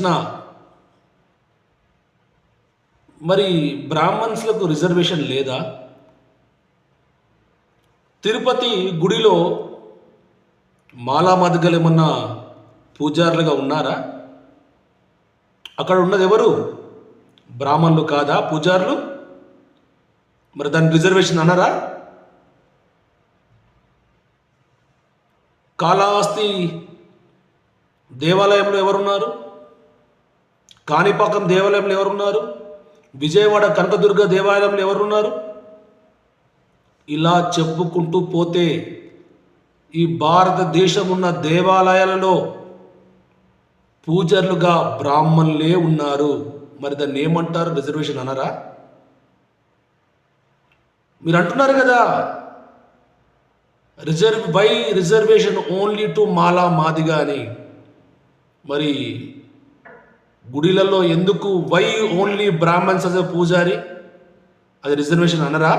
నా మరి బ్రాహ్మణ్స్లకు రిజర్వేషన్ లేదా? తిరుపతి గుడిలో మాలామాదిగలు ఏమన్నా పూజారులుగా ఉన్నారా? అక్కడ ఉన్నది ఎవరు? బ్రాహ్మణులు కాదా పూజారులు? మరి దాన్ని రిజర్వేషన్ అన్నారా? కాళహస్తి దేవాలయంలో ఎవరున్నారు? కాణిపాకం దేవాలయంలో ఎవరున్నారు? విజయవాడ కనకదుర్గ దేవాలయంలో ఎవరున్నారు? ఇలా చెప్పుకుంటూ పోతే ఈ భారతదేశం ఉన్న దేవాలయాలలో పూజారులుగా బ్రాహ్మణులే ఉన్నారు. మరి దాన్ని ఏమంటారు? రిజర్వేషన్ అనరా? మీరు అంటున్నారు కదా, రిజర్వేషన్ ఓన్లీ టు మాలా మాదిగా అని. మరి గుడిలలో ఎందుకు వై ఓన్లీ బ్రాహ్మణ్స్ అస్ ఎ పూజారి? అది రిజర్వేషన్ అనరా?